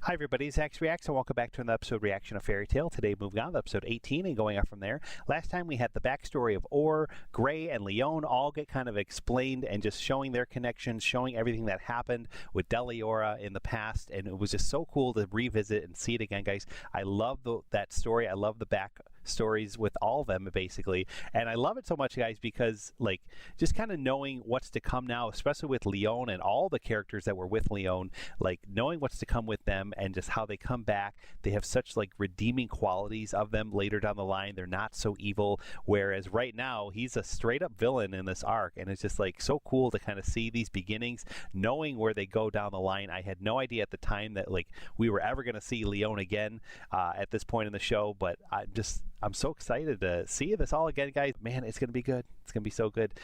Hi everybody, it's Axe Reacts and welcome back to another episode reaction of Fairy Tail. Today moving on to episode 18 and going up from there. Last time we had the backstory of Or, Gray, and Lyon all get kind of explained and just showing their connections, showing everything that happened with Deliora in the past, and it was just so cool to revisit and see it again, guys. I love that story. I love the back stories with all of them basically, and I love it so much, guys, because like just kind of knowing what's to come now, especially with Lyon and all the characters that were with Lyon, like knowing what's to come with them and just how they come back. They have such like redeeming qualities of them later down the line. They're not so evil, whereas right now he's a straight up villain in this arc, and it's just like so cool to kind of see these beginnings, knowing where they go down the line. I had no idea at the time that like we were ever going to see Lyon again at this point in the show, but I'm so excited to see this all again, guys. Man, it's going to be good. It's going to be so good.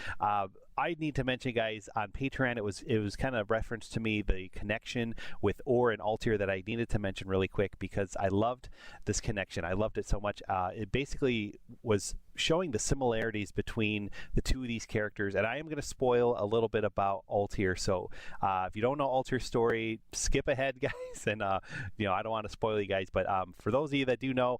I need to mention, guys, on Patreon, it was kind of reference to me, the connection with Or and Altair that I needed to mention really quick because I loved this connection. I loved it so much. It basically was showing the similarities between the two of these characters, and I am going to spoil a little bit about Altair. So if you don't know Altair's story, skip ahead, guys. And you know, I don't want to spoil you guys, but for those of you that do know,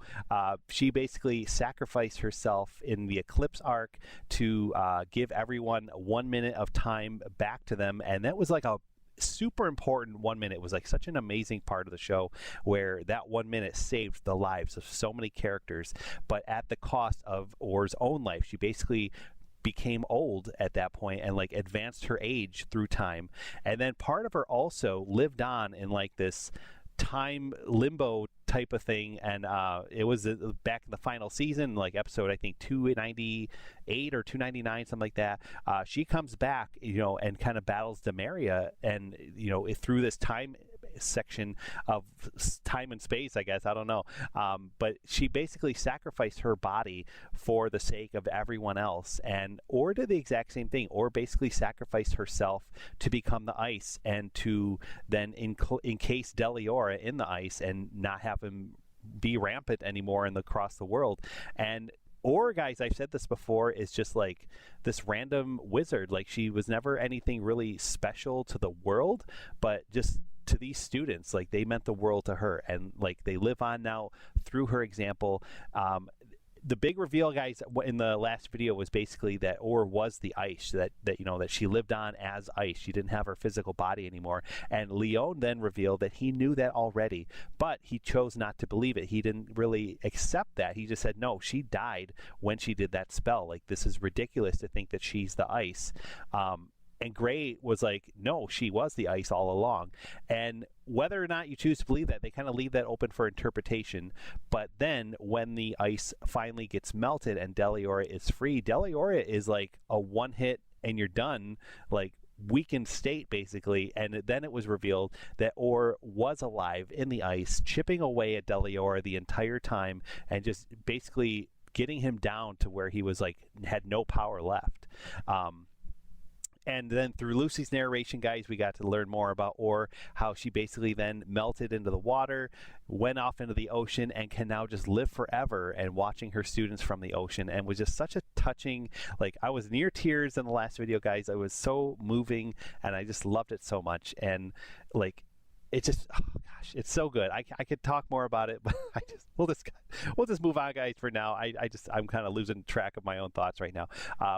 she basically sacrificed herself in the Eclipse arc to give everyone 1 minute of time back to them, and that was like a super important 1 minute. It was like such an amazing part of the show where that 1 minute saved the lives of so many characters, but at the cost of Or's own life. She basically became old at that point and like advanced her age through time, and then part of her also lived on in like this time limbo type of thing, and it was back in the final season, like episode I think 298 or 299, something like that. She comes back, you know, and kind of battles Deliora, and you know, through this time section of time and space, I guess, I don't know, but she basically sacrificed her body for the sake of everyone else, and Or did the exact same thing. Or basically sacrificed herself to become the ice and to then encase Deliora in the ice and not have him be rampant anymore across the world. And Or, guys, I've said this before, is just like this random wizard. Like, she was never anything really special to the world, but just to these students, like they meant the world to her, and like they live on now through her example. The big reveal, guys, in the last video was basically that Or was the ice, that you know, that she lived on as ice. She didn't have her physical body anymore. And Lyon then revealed that he knew that already, but he chose not to believe it. He didn't really accept that. He just said, no, she died when she did that spell. Like, this is ridiculous to think that she's the ice. And Gray was like, no, she was the ice all along. And whether or not you choose to believe that, they kind of leave that open for interpretation. But then when the ice finally gets melted and Deliora is free, Deliora is like a one hit and you're done, like weakened state basically. And then it was revealed that Or was alive in the ice, chipping away at Deliora the entire time and just basically getting him down to where he was like, had no power left. And then through Lucy's narration, guys, we got to learn more about Or, how she basically then melted into the water, went off into the ocean, and can now just live forever, and watching her students from the ocean. And was just such a touching, like, I was near tears in the last video, guys. I was so moving, and I just loved it so much. And like, it just, oh gosh, it's so good. I could talk more about it, but we'll just move on, guys, for now. I'm kind of losing track of my own thoughts right now.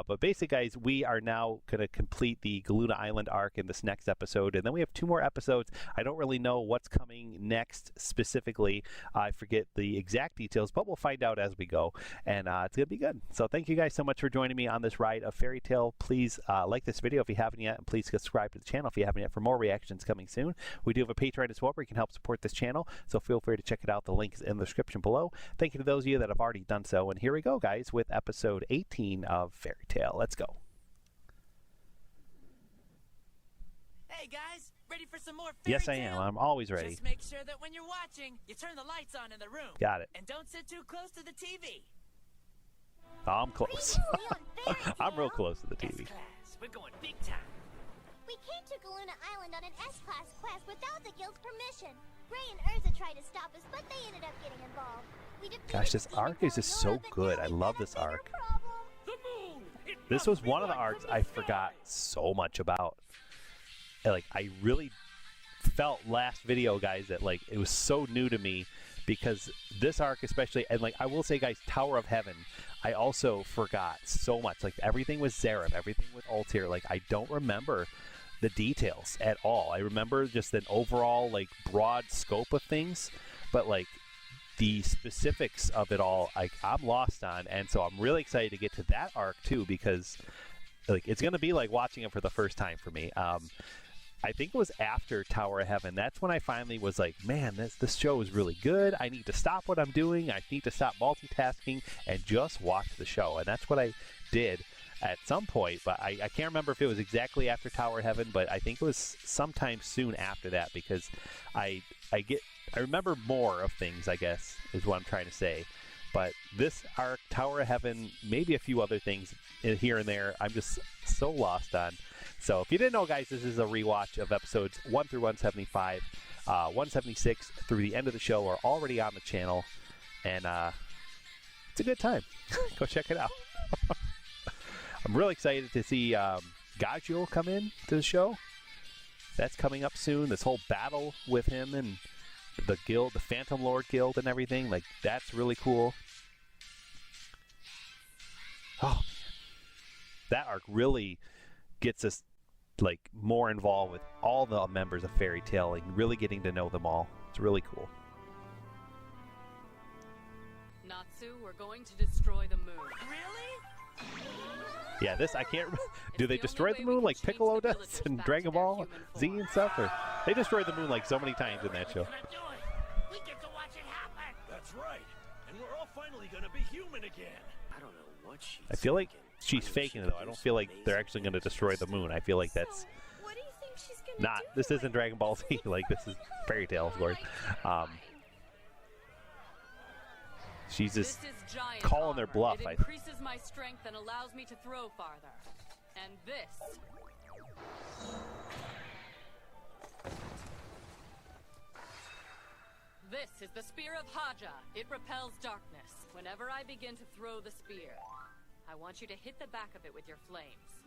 But basically, guys, we are now going to complete the Galuna Island arc in this next episode, and then we have 2 more episodes. I don't really know what's coming next specifically. I forget the exact details, but we'll find out as we go, and it's going to be good. So thank you guys so much for joining me on this ride of Fairy Tail. Please like this video if you haven't yet, and please subscribe to the channel if you haven't yet for more reactions coming soon. We do have a Patreon as well where you can help support this channel, so feel free to check it out. The link is in the description below. Thank you to those of you that have already done so, and here we go, guys, with episode 18 of Fairy Tail. Let's go. Hey guys, ready for some more Fairy Yes, I Tail? am. I'm always ready. Just make sure that when you're watching, you turn the lights on in the room. Got it. And don't sit too close to the TV. Oh, I'm close. I'm real close to the TV. S-Class, we're going big time. We came to Galuna Island on an S-Class quest without the guild's permission. Gray and Erza tried to stop us, but they ended up getting involved. Gosh, this arc is just so good. I love this arc. This was one of the arcs I forgot so much about. Like, I really felt last video, guys, that like it was so new to me because this arc especially, and like I will say, guys, Tower of Heaven, I also forgot so much. Like everything with Zareth, everything with Altair, like I don't remember the details at all. I remember just an overall like broad scope of things, but like the specifics of it all, I'm lost on, and so I'm really excited to get to that arc too, because like it's gonna be like watching it for the first time for me. I think it was after Tower of Heaven. That's when I finally was like, man, this show is really good. I need to stop what I'm doing. I need to stop multitasking and just watch the show. And that's what I did at some point. But I can't remember if it was exactly after Tower of Heaven, but I think it was sometime soon after that, because I remember more of things, I guess, is what I'm trying to say. But this arc, Tower of Heaven, maybe a few other things here and there, I'm just so lost on. So if you didn't know, guys, this is a rewatch of episodes 1 through 175. 176 through the end of the show are already on the channel. And it's a good time. Go check it out. I'm really excited to see Gajul come in to the show. That's coming up soon. This whole battle with him and the guild, the Phantom Lord Guild and everything. Like, that's really cool. Oh, that arc really gets us like more involved with all the members of Fairy Tail and really getting to know them all. It's really cool. Natsu, we're going to destroy the moon. Really? Yeah, this I can't. Do they destroy the moon like Piccolo does in Dragon Ball Z and stuff? Or they destroy the moon like so many times in that show. We get to watch it happen. That's right. And we're all finally gonna be human again. I don't know what she's I feel like thinking. she's faking it though. I don't feel like they're actually going to destroy the moon. I feel like that's So, what do you think she's gonna not. do? This isn't Dragon Ball Z. Like, this is Fairy Tail, of course. She's just This is giant calling their armor. bluff, It I increases my strength and allows me to throw farther. And this. This is the Spear of Haja. It repels darkness. Whenever I begin to throw the spear, I want you to hit the back of it with your flames.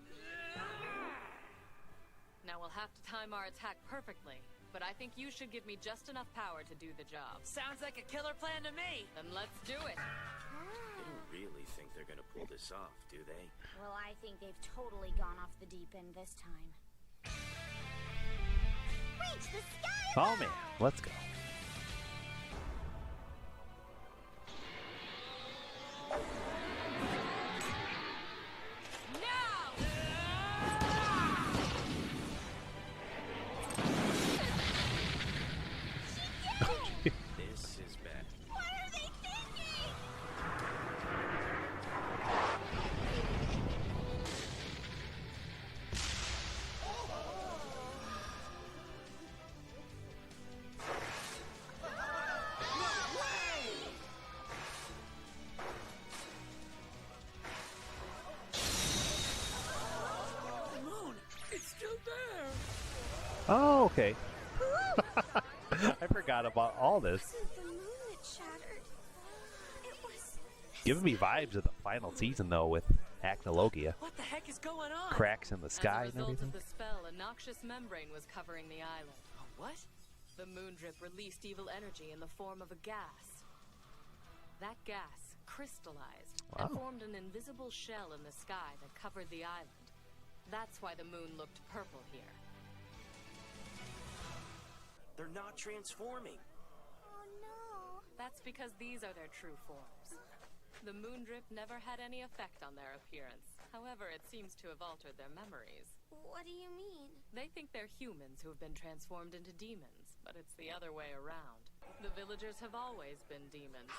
Now we'll have to time our attack perfectly, but I think you should give me just enough power to do the job. Sounds like a killer plan to me. Then let's do it. They don't really think they're gonna pull this off, do they? Well, I think they've totally gone off the deep end this time. Reach the sky! oh man, let's go. Now! This is bad. What are they thinking? The moon! It's still there! Oh, okay. I forgot about all this. Wasn't the moon that shattered? It was... Giving me vibes of the final season though, with Acnologia. What the heck is going on? Cracks in the sky As a and result everything. of the spell, a noxious membrane was covering the island. What? The moon drip released evil energy in the form of a gas. That gas crystallized and Wow. formed an invisible shell in the sky that covered the island. That's why the moon looked purple here. They're not transforming. Oh no. That's because these are their true forms. The moon drip never had any effect on their appearance. However, it seems to have altered their memories. What do you mean? They think they're humans who have been transformed into demons, but it's the other way around. The villagers have always been demons.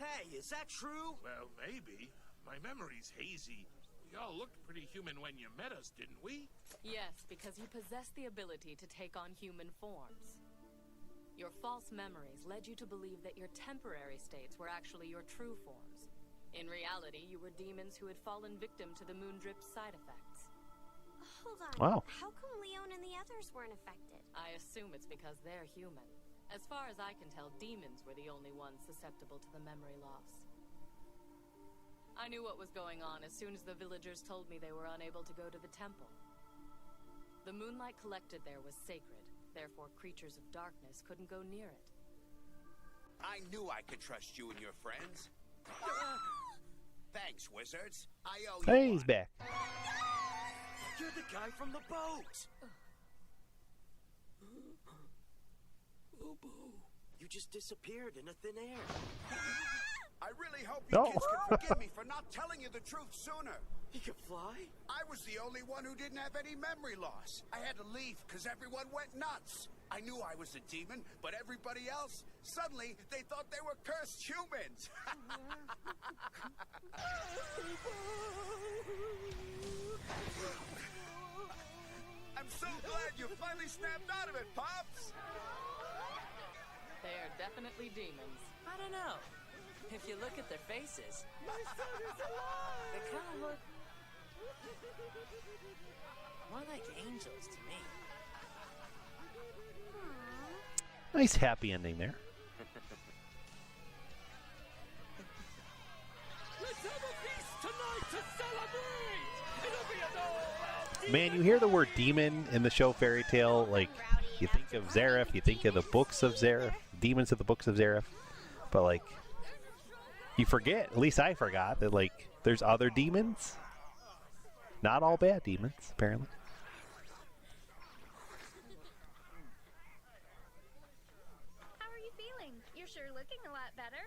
Hey, is that true? Well, maybe. My memory's hazy. We all looked pretty human when you met us, didn't we? Yes, because you possess the ability to take on human forms. Your false memories led you to believe that your temporary states were actually your true forms. In reality, you were demons who had fallen victim to the moon drip's side effects. Hold on. Wow. How come Leon and the others weren't affected? I assume it's because they're human. As far as I can tell, demons were the only ones susceptible to the memory loss. I knew what was going on as soon as the villagers told me they were unable to go to the temple. The moonlight collected there was sacred. Therefore, creatures of darkness couldn't go near it. I knew I could trust you and your friends. Thanks, wizards. I owe you Hey, he's one. back. You're the guy from the boat! You just disappeared in a thin air. I really hope you No. kids can forgive me for not telling you the truth sooner. He can fly? I was the only one who didn't have any memory loss. I had to leave because everyone went nuts. I knew I was a demon, but everybody else, suddenly they thought they were cursed humans. I'm so glad you finally snapped out of it, Pops. They are definitely demons. I don't know. If you look at their faces, they kind of look more like angels to me. Nice happy ending there. Let's have a feast tonight to celebrate! It'll be an all-out Man, you hear the word demon in the show Fairy Tale, like, you think of Zareth, you think of the books of Zareth, demons of the books of Zareth, but, like, you forget, at least I forgot, that, like, there's other demons. Not all bad demons, apparently. How are you feeling? You're sure looking a lot better.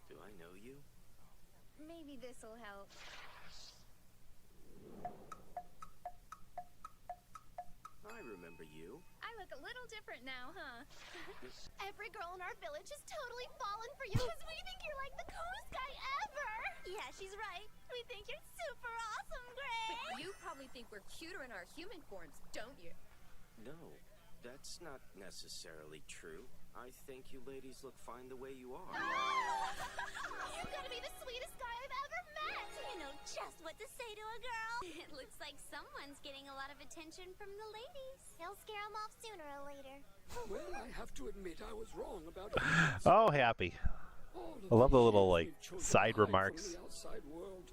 Do I know you? Maybe this'll help. I remember you. I look a little different now, huh? Every girl in our village has totally fallen for you because we think you're like the coolest guy ever. Yeah, she's right. We think you're super awesome, Gray. But you probably think we're cuter in our human forms, don't you? No, that's not necessarily true. I think you ladies look fine the way you are. You've got to be the sweetest guy I've ever met. You know just what to say to a girl. It looks like someone's getting a lot of attention from the ladies. He'll scare them off sooner or later. Well, I have to admit I was wrong about Oh, happy. I love the little, like, side remarks. From the outside world.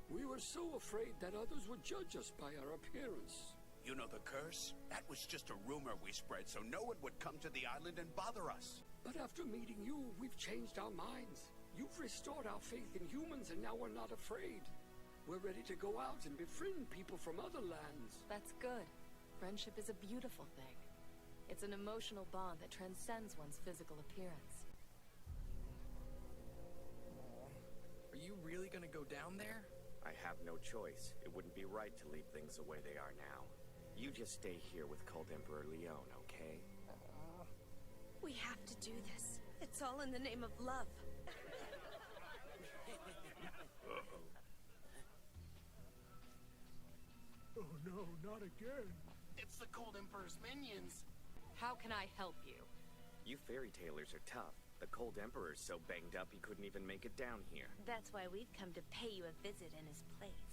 We were so afraid that others would judge us by our appearance. You know the curse? That was just a rumor we spread so no one would come to the island and bother us. But after meeting you, we've changed our minds. You've restored our faith in humans, and now we're not afraid. We're ready to go out and befriend people from other lands. That's good. Friendship is a beautiful thing. It's an emotional bond that transcends one's physical appearance. Are you really gonna go down there? I have no choice. It wouldn't be right to leave things the way they are now. You just stay here with Cold Emperor Lyon, okay? We have to do this. It's all in the name of love. Oh no, not again. It's the Cold Emperor's minions. How can I help you? You fairy tailers are tough. The Cold Emperor's so banged up he couldn't even make it down here. That's why we've come to pay you a visit in his place.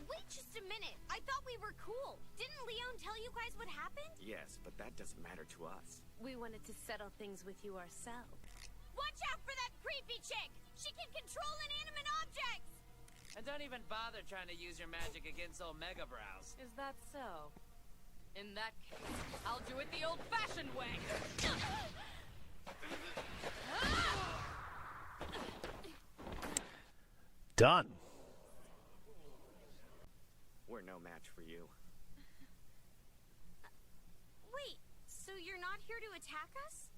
Wait just a minute. I thought we were cool. Didn't Leon tell you guys what happened? Yes, but that doesn't matter to us. We wanted to settle things with you ourselves. Watch out for that creepy chick. She can control inanimate objects. And don't even bother trying to use your magic against old Mega Brows. Is that so? In that case, I'll do it the old-fashioned way. Done. We're no match for you. Wait, so you're not here to attack us?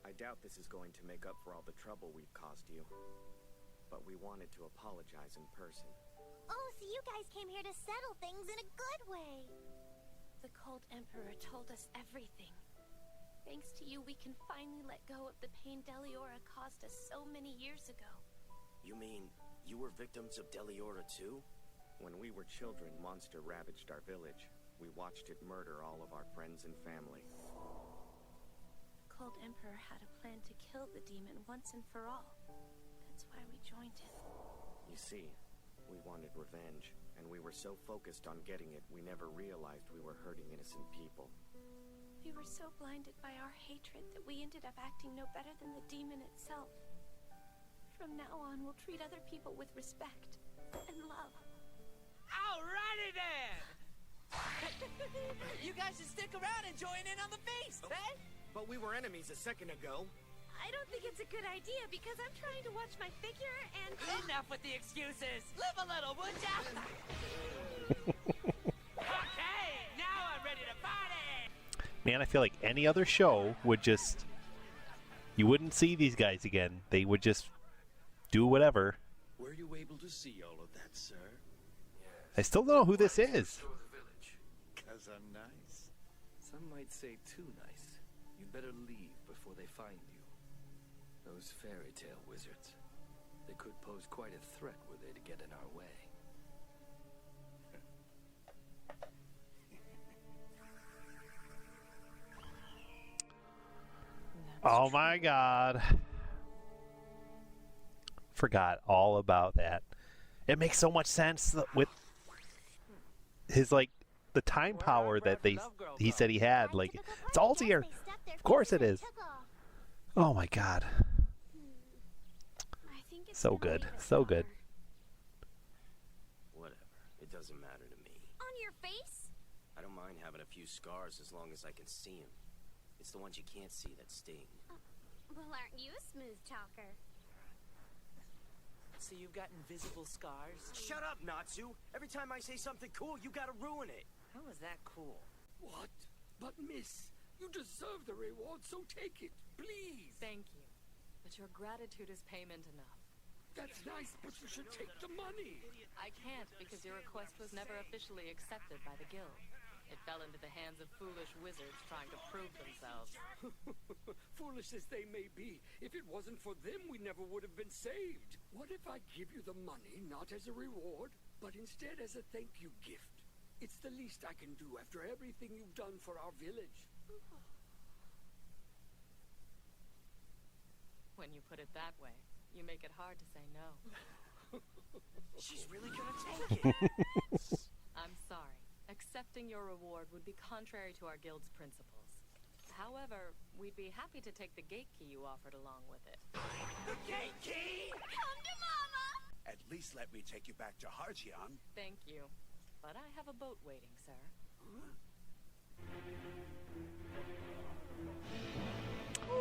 I doubt this is going to make up for all the trouble we've caused you. But we wanted to apologize in person. Oh, so you guys came here to settle things in a good way. The Cold Emperor told us everything. Thanks to you, we can finally let go of the pain Deliora caused us so many years ago. You mean you were victims of Deliora too? When we were children, monster ravaged our village. We watched it murder all of our friends and family. The Cold Emperor had a plan to kill the demon once and for all. That's why we joined him. You see, we wanted revenge, and we were so focused on getting it, we never realized we were hurting innocent people. We were so blinded by our hatred that we ended up acting no better than the demon itself. From now on, we'll treat other people with respect and love. Alrighty then! You guys guys should stick around and join in on the feast, eh? But we were enemies a second ago. I don't think it's a good idea because I'm trying to watch my figure and... Enough with the excuses. Live a little, would ya? Okay, now I'm ready to party. Man, I feel like any other show would just... You wouldn't see these guys again. They would just do whatever. Were you able to see all of that, sir? I still don't know who this is. Because I'm nice. Some might say too nice. You'd better leave before they find you. Those fairy tale wizards. They could pose quite a threat were they to get in our way. Oh my god. Forgot all about that. It makes so much sense with his, like, the time power that he said he had. Like, it's all here. Of course it is. Oh my god. So good. So good. Whatever. It doesn't matter to me. On your face? I don't mind having a few scars as long as I can see them. It's the ones you can't see that sting. Well, aren't you a smooth talker? So you've got invisible scars? Shut up, Natsu! Every time I say something cool, you gotta ruin it. How is that cool? What? But miss, you deserve the reward, so take it, please. Thank you. But your gratitude is payment enough. That's nice, but you should take the money. I can't because your request was never officially accepted by the guild. It fell into the hands of foolish wizards trying to prove themselves. Foolish as they may be, if it wasn't for them, we never would have been saved. What if I give you the money, not as a reward, but instead as a thank you gift? It's the least I can do after everything you've done for our village. When you put it that way, you make it hard to say no. She's really gonna take it. I'm sorry. Accepting your reward would be contrary to our guild's principles. However, we'd be happy to take the gate key you offered along with it. The gate key? Come to Mama! At least let me take you back to Harjian. Thank you. But I have a boat waiting, sir.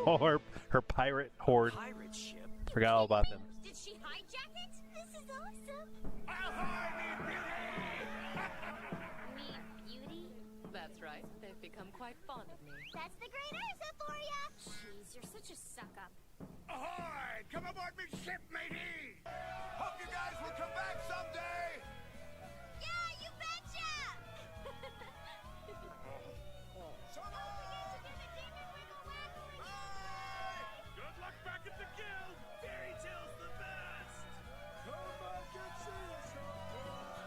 Oh, her pirate horde. Pirate ship? Forgot all about them. Did she hijack it? This is awesome. Me beauty? That's right. They've become quite fond of me. That's the great Erza for ya! Jeez, you're such a suck-up. Ahoy! Come aboard me ship, matey! Hope you guys will come back someday! Yeah, you betcha! So long! Good luck back at the guild! Fairy tale's the best! Come back and see us sometime!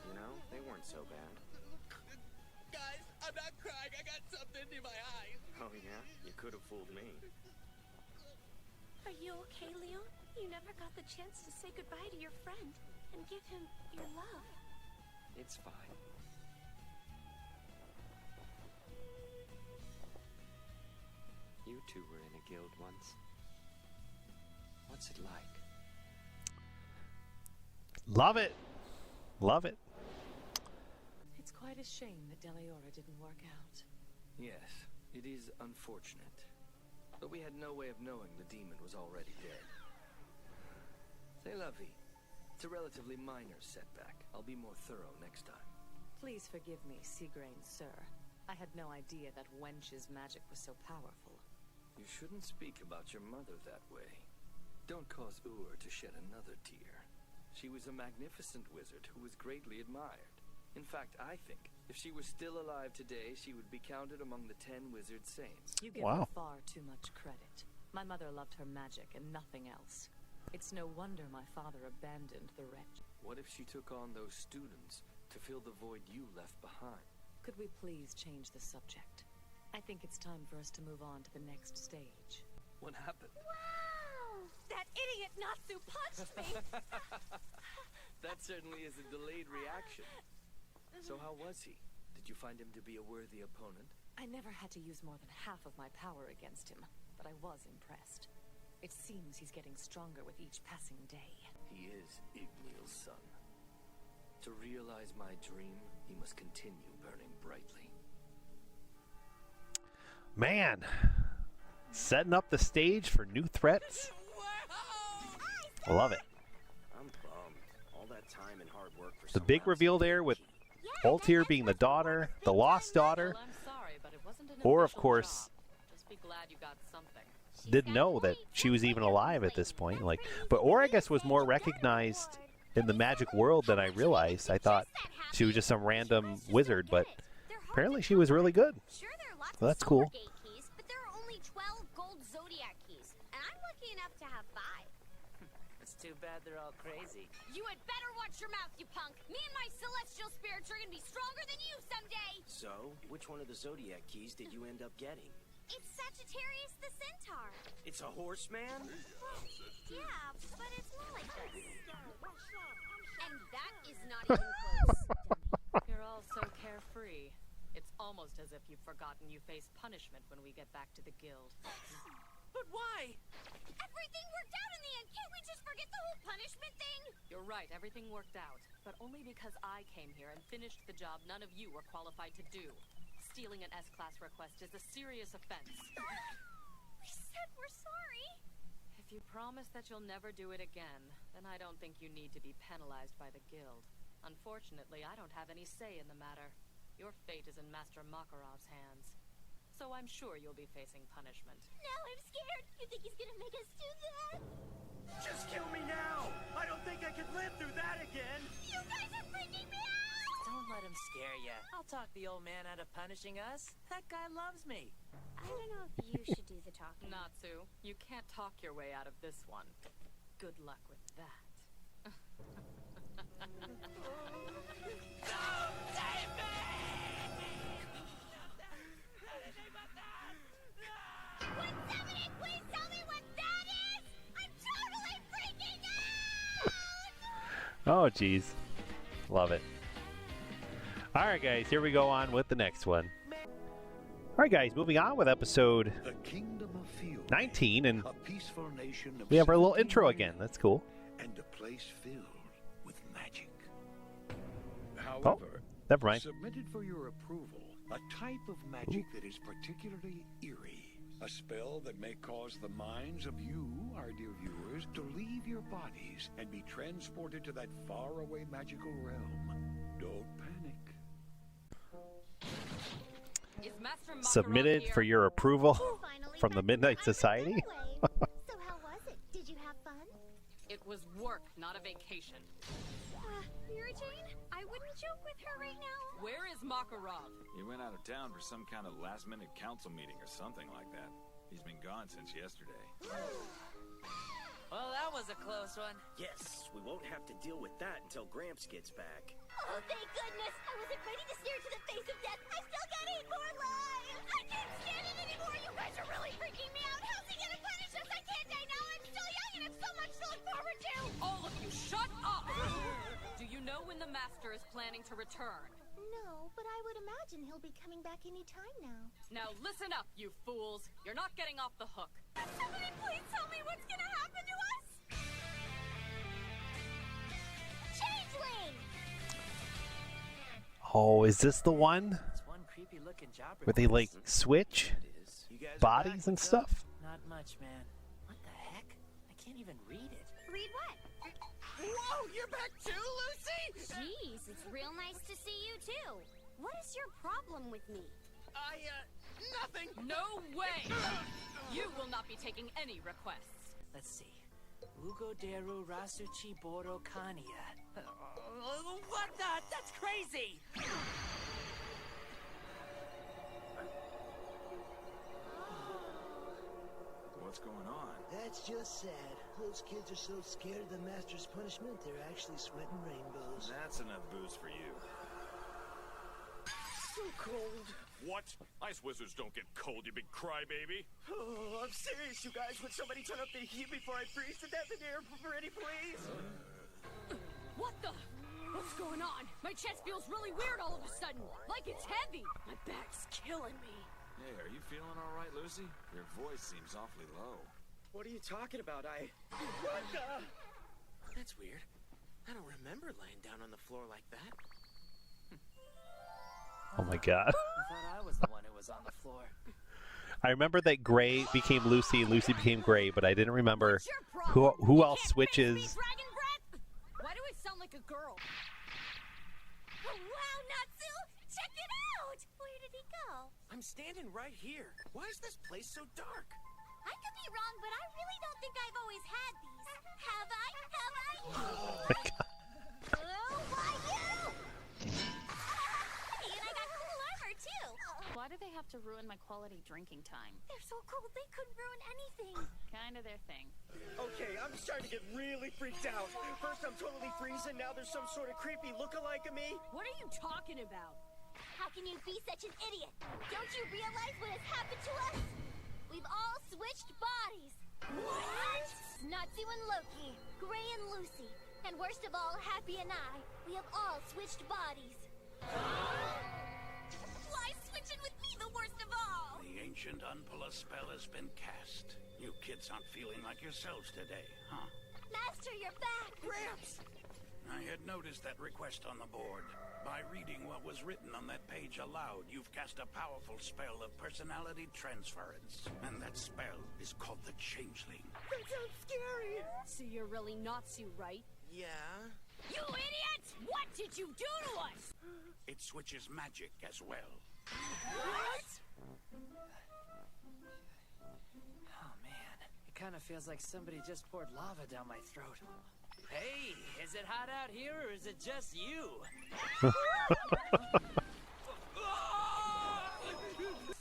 You know, they weren't so bad. Guys, I'm not crying. I got something in my eyes. Oh yeah? You could have fooled me. Are you okay, Leon? You never got the chance to say goodbye to your friend and give him your love. It's fine. You two were in a guild once. What's it like? Love it. Love it. It's quite a shame that Deliora didn't work out. Yes, it is unfortunate. But we had no way of knowing the demon was already dead. C'est la vie. It's a relatively minor setback. I'll be more thorough next time. Please forgive me, Seagrain, sir. I had no idea that wench's magic was so powerful. You shouldn't speak about your mother that way. Don't cause Ur to shed another tear. She was a magnificent wizard who was greatly admired. In fact, I think if she was still alive today, she would be counted among the 10 wizard saints. You give her far too much credit. My mother loved her magic and nothing else. It's no wonder my father abandoned the wretch. What if she took on those students to fill the void you left behind? Could we please change the subject? I think it's time for us to move on to the next stage. What happened? Wow! That idiot Natsu punched me! That certainly is a delayed reaction. So how was he? Did you find him to be a worthy opponent? I never had to use more than half of my power against him, but I was impressed. It seems he's getting stronger with each passing day. He is Igneal's son. To realize my dream, he must continue burning brightly. Man, setting up the stage for new threats. I love it. I'm bummed. All that time and hard work for The big reveal there with Altair being the daughter, the lost daughter, Well, I'm sorry, but it wasn't an or of official course, job. Just be glad you got something. didn't know that she was even alive at this point. Like, but Or I guess was more recognized in the magic world than I realized. I thought she was just some random wizard, but apparently she was really good. Sure, there are lots So of that's cool. Silvergate keys, but there are only 12 gold Zodiac keys, and I'm lucky enough to have 5. It's too bad they're all crazy. You had better watch your mouth, you punk. Me and my celestial spirits are gonna be stronger than you someday. So, which one of the Zodiac keys did you end up getting? It's Sagittarius the Centaur. It's a horseman? Yeah, but it's more like this. And that is not even close. You're all so carefree. It's almost as if you've forgotten you face punishment when we get back to the guild. But why? Everything worked out in the end. Can't we just forget the whole punishment thing? You're right, everything worked out. But only because I came here and finished the job none of you were qualified to do. Stealing an S-class request is a serious offense. We said we're sorry. If you promise that you'll never do it again, then I don't think you need to be penalized by the guild. Unfortunately, I don't have any say in the matter. Your fate is in Master Makarov's hands. So I'm sure you'll be facing punishment. Now I'm scared. You think he's gonna make us do that? Just kill me now! I don't think I could live through that again! You guys are freaking me out! Don't let him scare you. I'll talk the old man out of punishing us. That guy loves me. I don't know if you should do the talking. Natsu, you can't talk your way out of this one. Good luck with that. Please tell me what that is! I'm totally freaking out! Oh, geez. Love it. All right, guys, here we go on with the next one. All right, guys, moving on with episode 19, and a peaceful nation of we have our little 17 intro million, again. That's cool. and a place filled with magic. Oh, However, never mind. submitted for your approval a type of magic that is particularly eerie. A spell that may cause the minds of you, our dear viewers, to leave your bodies and be transported to that faraway magical realm. Don't panic. Is Master Makarov Submitted here? for your approval Finally from the back. Midnight I'm Society. anyway. So how was it? Did you have fun? It was work, not a vacation. Mary Jane, I wouldn't joke with her right now. Where is Makarov? He went out of town for some kind of last-minute council meeting or something like that. He's been gone since yesterday. Well, that was a close one. Yes, we won't have to deal with that until Gramps gets back. Oh, thank goodness. I wasn't ready to stare to the face of death. I still got 8 more lives. I can't stand it anymore. You guys are really freaking me out. How's he gonna punish us? I can't die now. I'm still young and have so much to look forward to. All of you, shut up! Do you know when the Master is planning to return? No, but I would imagine he'll be coming back any time now. Now listen up, you fools. You're not getting off the hook. Somebody please tell me what's gonna happen to us. Changeling! Oh, is this the one It's one creepy looking job. where they like switch You guys are bodies back. and What's stuff? Not much, man. What the heck? I can't even read it. Read what? Whoa, you're back too, Lucy? Jeez, it's real nice to see you too. What is your problem with me? Nothing. No way! You will not be taking any requests. Let's see. Ugo Deru Rasuchi Boro Kania. What the? That's crazy! What's going on? That's just sad. Those kids are so scared of the Master's punishment, they're actually sweating rainbows. That's enough booze for you. So cold. What? Ice wizards don't get cold, you big crybaby. Oh, I'm serious, you guys. Would somebody turn up the heat before I freeze to death in here? Pretty please? What the? What's going on? My chest feels really weird all of a sudden. Like it's heavy. My back's killing me. Hey, are you feeling all right, Lucy? Your voice seems awfully low. What are you talking about? What the? That's weird. I don't remember laying down on the floor like that. Oh my god. I thought I was the one who was on the floor. I remember that Gray became Lucy and Lucy became Gray, but I didn't remember who else switches. Why do I sound like a girl? Oh, wow, Natsu! Check it out! Where did he go? I'm standing right here. Why is this place so dark? I could be wrong, but I really don't think I've always had these. Have I? Have I? Oh, why you? Hey, and I got cool armor, too. Why do they have to ruin my quality drinking time? They're so cool, they couldn't ruin anything. Kinda their thing. Okay, I'm starting to get really freaked out. First I'm totally freezing, now there's some sort of creepy look-alike of me. What are you talking about? How can you be such an idiot? Don't you realize what has happened to us? We've all switched bodies. What? Natsu and Loki, Gray and Lucy, and worst of all, Happy and I. We have all switched bodies. Why switching with me the worst of all? The ancient Unpulla spell has been cast. You kids aren't feeling like yourselves today, huh? Master, you're back! Gramps! I had noticed that request on the board. By reading what was written on that page aloud, you've cast a powerful spell of personality transference. And that spell is called the Changeling. That sounds scary! So you're really Natsu, right? Yeah? You idiot! What did you do to us? It switches magic as well. What? Oh man, it kind of feels like somebody just poured lava down my throat. Hey, is it hot out here or is it just you?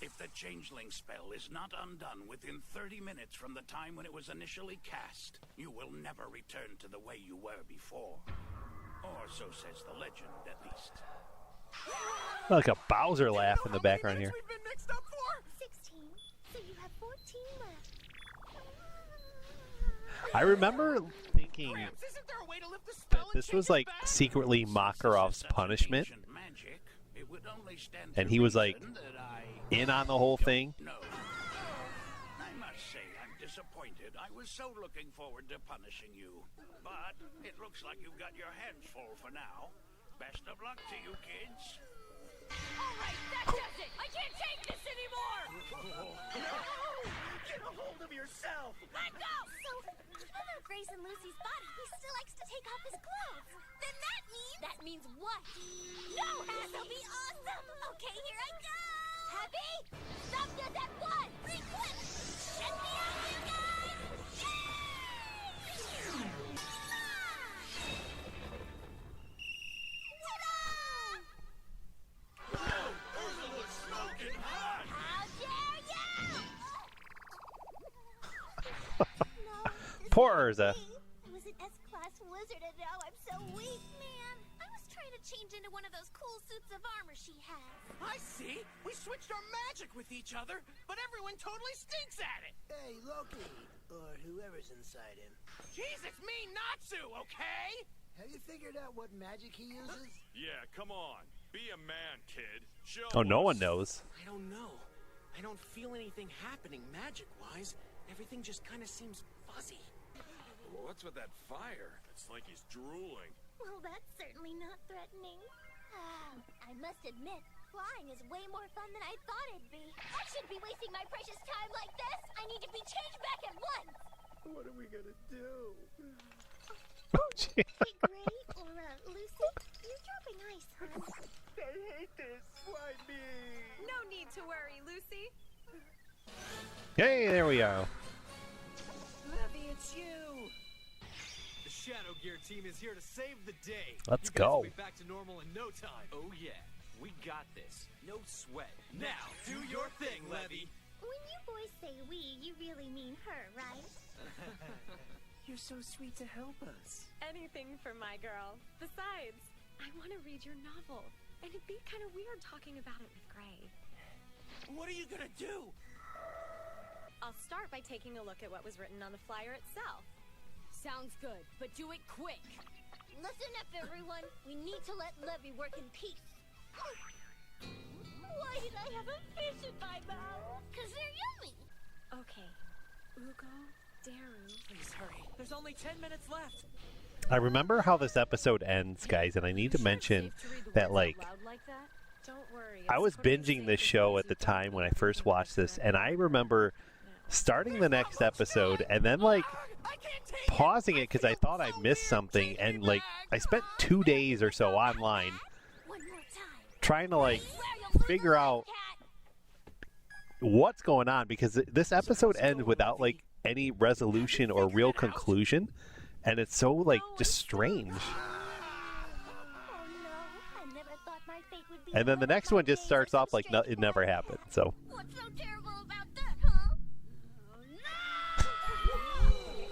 If the Changeling spell is not undone within 30 minutes from the time when it was initially cast, you will never return to the way you were before. Or so says the legend, at least. Like a Bowser laugh in the background here. We've been mixed up for? 16. So you have 14 left. I remember thinking Gramps, isn't there a way to lift the that spell and this change was us like back? secretly Makarov's punishment, Ancient magic, it would only stand and to he was like reason that I in on the whole thing. No. I must say I'm disappointed. I was so looking forward to punishing you. But it looks like you've got your hands full for now. Best of luck to you, kids. Alright, that does it! I can't take this anymore! No! Get a hold of yourself! Let go! So, even though Grace and Lucy's body, he still likes to take off his clothes. Then that means... That means what? No! This'll be awesome! Okay, here I go! Happy? Stop this at once! Quick! Check me out, you guys! Yay! Erza looks smoking hot! How dare you! No, this Poor can't Erza. be. I was an S-class wizard and now I'm so weak, man. I was trying to change into one of those cool suits of armor she has. I see! We switched our magic with each other, but everyone totally stinks at it! Hey, Loki, or whoever's inside him. Jeez, it's me, Natsu, okay? Have you figured out what magic he uses? Yeah, come on. Be a man, kid. Show Oh, no us. one knows. I don't know. I don't feel anything happening magic-wise. Everything just kind of seems fuzzy. What's with that fire? It's like he's drooling. Well, that's certainly not threatening. I must admit, flying is way more fun than I thought it'd be. I shouldn't be wasting my precious time like this. I need to be changed back at once. What are we gonna do? Oh, gee. Hey, Gray, or Lucy, you're dropping ice, huh? I hate this. Why me? No need to worry, Lucy. Hey, there we are. Levy, it's you. The Shadow Gear team is here to save the day. Let's you guys go. will be back to normal in no time. Oh yeah, we got this. No sweat. Now, do your thing, Levy. When you boys say we, you really mean her, right? You're so sweet to help us. Anything for my girl. Besides, I want to read your novel. And it'd be kind of weird talking about it with Gray. What are you gonna do? I'll start by taking a look at what was written on the flyer itself. Sounds good, but do it quick. Listen up, everyone. We need to let Levy work in peace. Why did I have a fish in my mouth? 'Cause they're yummy. Okay, Ugo, Please hurry. There's only 10 minutes left. I remember how this episode ends, guys, and I need to mention that, like, I was binging this show at the time when I first watched this, and I remember starting the next episode and then, like, pausing it because I thought I missed something, and, like, I spent 2 days or so online trying to, like, figure out what's going on, because this episode ends without, like, any resolution or real conclusion, and it's so, like, just strange. And then the next one just starts off like it never happened. So. What's so terrible about that, huh?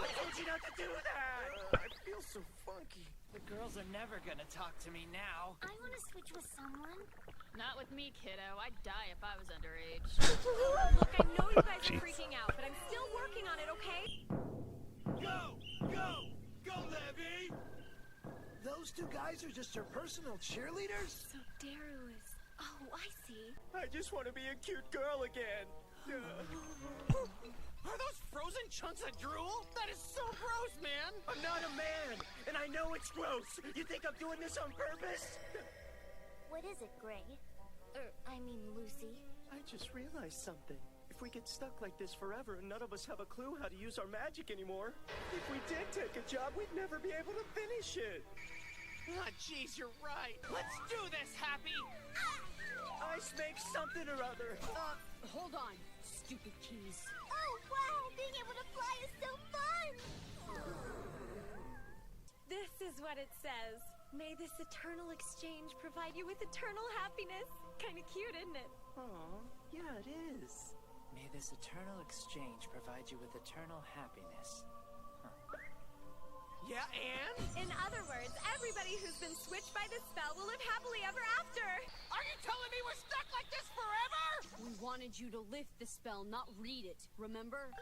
I told you not to do that. I feel so funky. The girls are never gonna talk to me now. I want to switch with someone. Not with me, kiddo. I'd die if I was underage. Look, I know you guys are freaking out, but I'm still working on it, okay? Go, Levy! Those two guys are just your personal cheerleaders? So Daru is... Oh, I see. I just want to be a cute girl again. Are those frozen chunks of drool? That is so gross, man. I'm not a man, and I know it's gross. You think I'm doing this on purpose? What is it, Gray? I mean, Lucy. I just realized something. If we get stuck like this forever, none of us have a clue how to use our magic anymore. If we did take a job, we'd never be able to finish it. Ah, jeez, you're right. Let's do this, Happy. Ice makes something or other. Hold on, stupid keys. Oh, wow! Being able to fly is so fun! This is what it says. May this eternal exchange provide you with eternal happiness. Kind of cute, isn't it? Aw, yeah, it is. May this eternal exchange provide you with eternal happiness. Huh. Yeah, and? In other words, everybody who's been switched by this spell will live happily ever after. Are you telling me we're stuck like this forever? We wanted you to lift the spell, not read it, remember?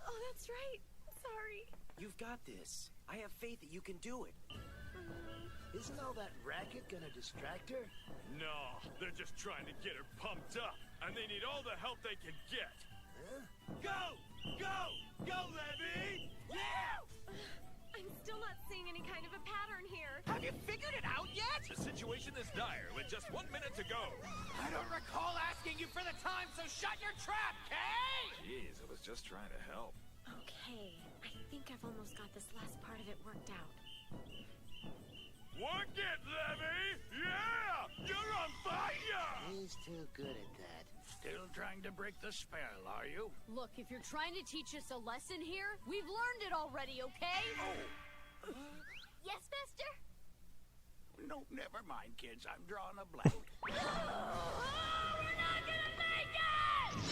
Oh, that's right. Sorry. You've got this. I have faith that you can do it. Isn't all that racket gonna distract her? No, they're just trying to get her pumped up, and they need all the help they can get. Huh? Go, Levy! Yeah! I'm still not seeing any kind of a pattern here. Have you figured it out yet? The situation is dire, with just 1 minute to go. I don't recall asking you for the time, so shut your trap, Kay! Jeez, I was just trying to help. Okay, I think I've almost got this last part of it worked out. Work it, Levy! Yeah! You're on fire! He's too good at that. Still trying to break the spell, are you? Look, if you're trying to teach us a lesson here, we've learned it already, okay? Yes, Master? No, never mind, kids. I'm drawing a blank. We're not gonna make it!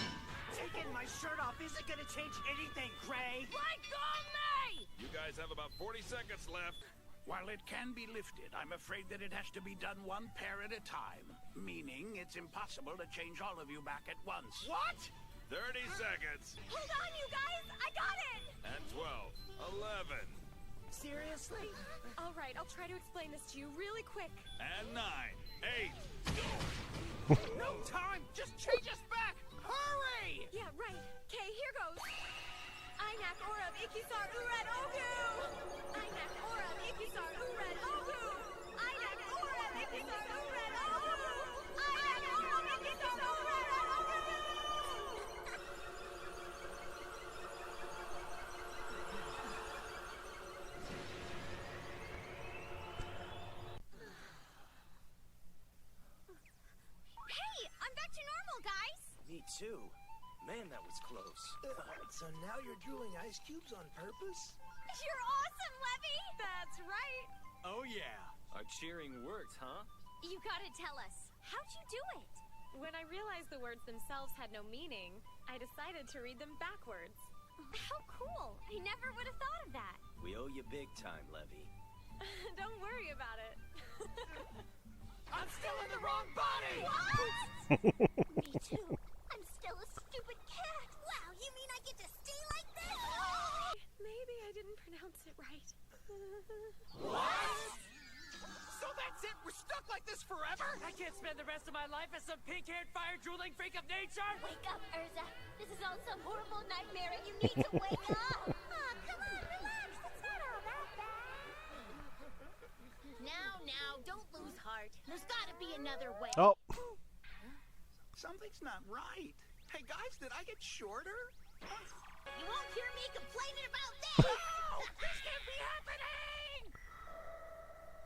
Taking my shirt off isn't gonna change anything, Gray. Let go of me! You guys have about 40 seconds left. While it can be lifted, I'm afraid that it has to be done one pair at a time. Meaning it's impossible to change all of you back at once. What? 30 seconds. Hold on, you guys! I got it! And 12. 11. Seriously? All right, I'll try to explain this to you really quick. And 9. 8. No time! Just change us back! Hurry! Yeah, right. Okay, here goes. Ainak Orab Ikisar Urad Ogu! Ainak Orab Ikisar Urad Ogu! Ainak Orab Ikisar Urad Ogu! Ainak Orab Ikisar Urad Ogu! Hey, I'm back to normal, guys! Me too. Man, that was close. So now you're drooling ice cubes on purpose? You're awesome, Levy! That's right. Oh yeah, our cheering worked, huh? You gotta tell us, how'd you do it? When I realized the words themselves had no meaning, I decided to read them backwards. How cool! I never would have thought of that. We owe you big time, Levy. Don't worry about it. I'm still in the wrong body! Me too. I'm still a stupid cat. Wow, you mean I get to stay like this? Maybe I didn't pronounce it right. What? So that's it? We're stuck like this forever? I can't spend the rest of my life as some pink-haired, fire-drooling freak of nature! Wake up, Erza. This is all some horrible nightmare and you need to wake up. another way. Oh. Something's not right. Hey guys, did I get shorter? You won't hear me complaining about this! No! This can't be happening!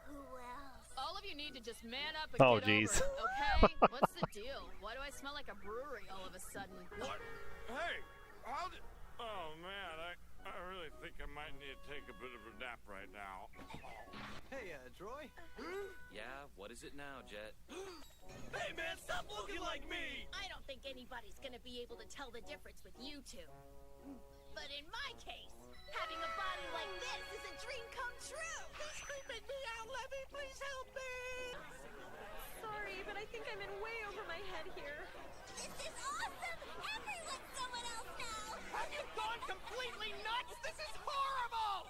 Who else? All of you need to just man up and Oh, get geez. over it, okay? What's the deal? Why do I smell like a brewery all of a sudden? What? Hey, how did... Oh, man, I really think I might need to take a bit of a nap right now. Hey, Troy? Yeah, what is it now, Jet? Hey, man, stop looking like me! I don't think anybody's gonna be able to tell the difference with you two. But in my case, having a body like this is a dream come true! He's creeping me out, Levy! Please help me! Sorry, but I think I'm in way over my head here. This is awesome! Everyone's someone else now! Have you gone completely nuts? This is horrible!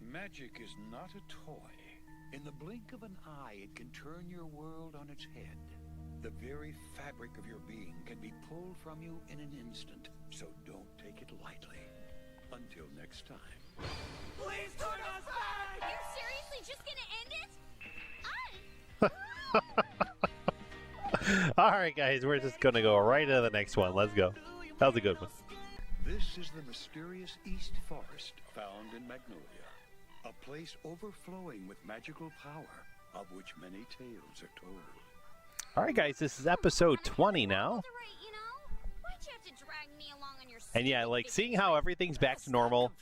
Magic is not a toy. In the blink of an eye, it can turn your world on its head. The very fabric of your being can be pulled from you in an instant, so don't take it lightly. Until next time. Please turn us back! Are you seriously just gonna end it? All right, guys, we're just going to go right to the next one. Let's go. That was a good one. This is the mysterious East Forest found in Magnolia, a place overflowing with magical power, of which many tales are told. All right, guys, this is episode 20 now. Why'd you have to drag me along on your And yeah, like seeing how everything's back to normal,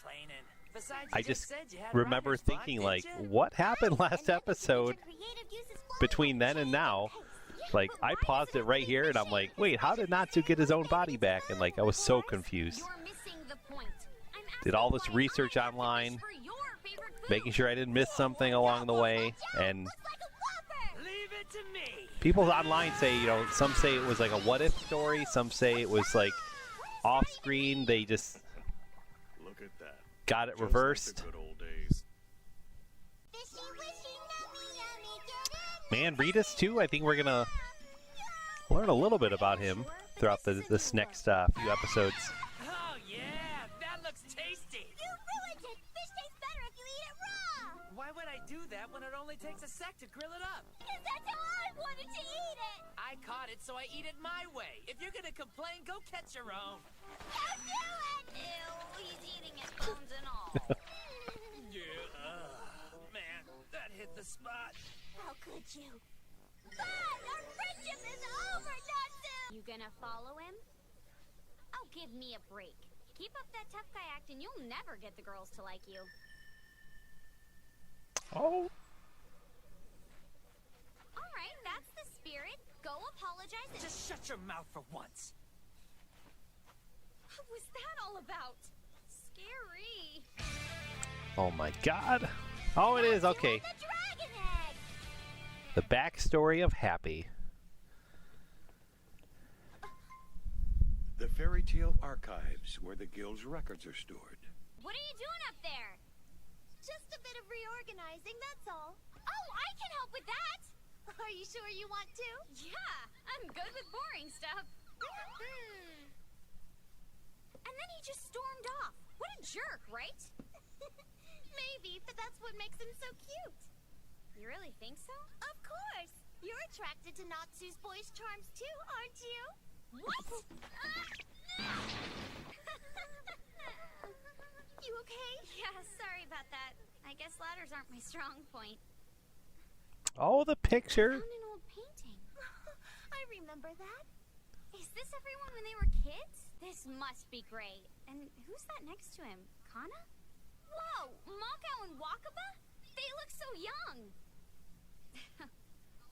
I just remember thinking, like, what happened last episode between then and now? Like, I paused it right here, and I'm like, wait, how did Natsu get his own body back? And, like, I was so confused. Did all this research online, making sure I didn't miss something along the way, and people online say, you know, some say it was like a what-if story, some say it was, like, off-screen, they just Look at that. got it Just reversed. Like the good old days. Man, Ritas too. I think we're gonna learn a little bit about him throughout this next few episodes. Oh, yeah, that looks tasty. You ruined it! Fish tastes better if you eat it raw! Why would I do that when it only takes a sec to grill it up? Because that's how I wanted to eat it! I caught it, so I eat it my way. If you're gonna complain, go catch your own. Don't do it! Ew, he's eating it, bones and all. Yeah, man, that hit the spot. How could you? But our friendship is over, Natsu! You gonna follow him? Oh, give me a break. Keep up that tough guy act and you'll never get the girls to like you. Oh. Alright, that's the spirit. Go apologize and... Just shut your mouth for once. What was that all about? Scary. Oh my God. Oh, it is. Okay. The backstory of Happy. The Fairy Tale Archives, where the Guild's records are stored. What are you doing up there? Just a bit of reorganizing, that's all. Oh, I can help with that! Are you sure you want to? Yeah, I'm good with boring stuff. And then he just stormed off. What a jerk, right? Maybe, but that's what makes him so cute. You really think so? Of course! You're attracted to Natsu's boyish charms too, aren't you? What? You okay? Yeah, sorry about that. I guess ladders aren't my strong point. Oh, the picture. I found an old painting. I remember that. Is this everyone when they were kids? This must be great. And who's that next to him? Kana? Whoa! Mako and Wakaba? They look so young!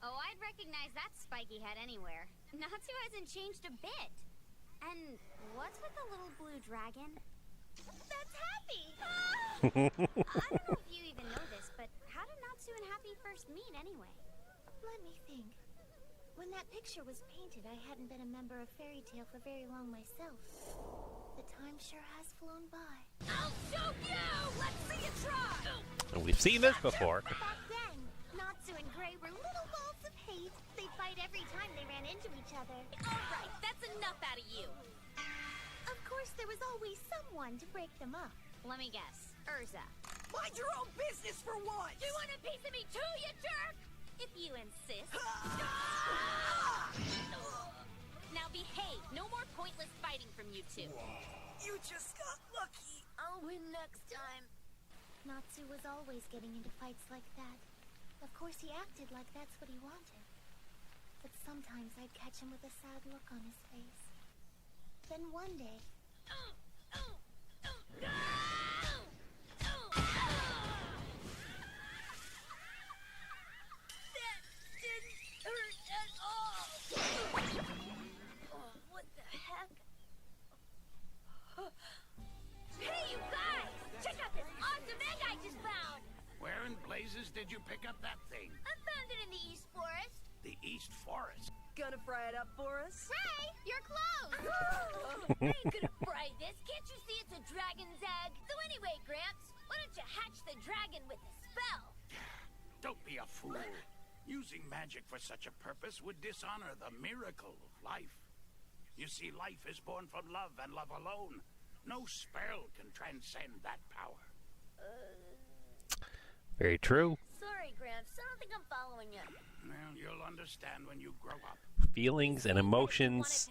Oh, I'd recognize that spiky head anywhere. Natsu hasn't changed a bit. And what's with the little blue dragon? That's Happy! I don't know if you even know this, but how did Natsu and Happy first meet anyway? Let me think. When that picture was painted, I hadn't been a member of Fairy Tale for very long myself. The time sure has flown by. I'll show you! Let's see you try! And we've seen this before. Back then, Natsu and Gray were little balls of hate. They'd fight every time they ran into each other. Alright, that's enough out of you! Of course, there was always someone to break them up. Let me guess. Erza. Mind your own business for once! You want a piece of me too, you jerk? If you insist. Now behave. No more pointless fighting from you two. You just got lucky. I'll win next time. Natsu was always getting into fights like that. Of course he acted like that's what he wanted. But sometimes I'd catch him with a sad look on his face. Then one day... That didn't hurt at all. Oh, what the heck? Hey, you guys! Check out this awesome egg I just found! Where in blazes did you pick up that thing? I found it in the East Forest. The East Forest? Gonna fry it up for us? Ray, you're close! I ain't gonna fry this. Can't you see it's a dragon's egg? So anyway, Gramps, why don't you hatch the dragon with a spell? Don't be a fool. Using magic for such a purpose would dishonor the miracle of life. You see, life is born from love and love alone. No spell can transcend that power. Very true. Sorry, Gramps. I don't think I'm following you. Well, you'll understand when you grow up. Feelings and emotions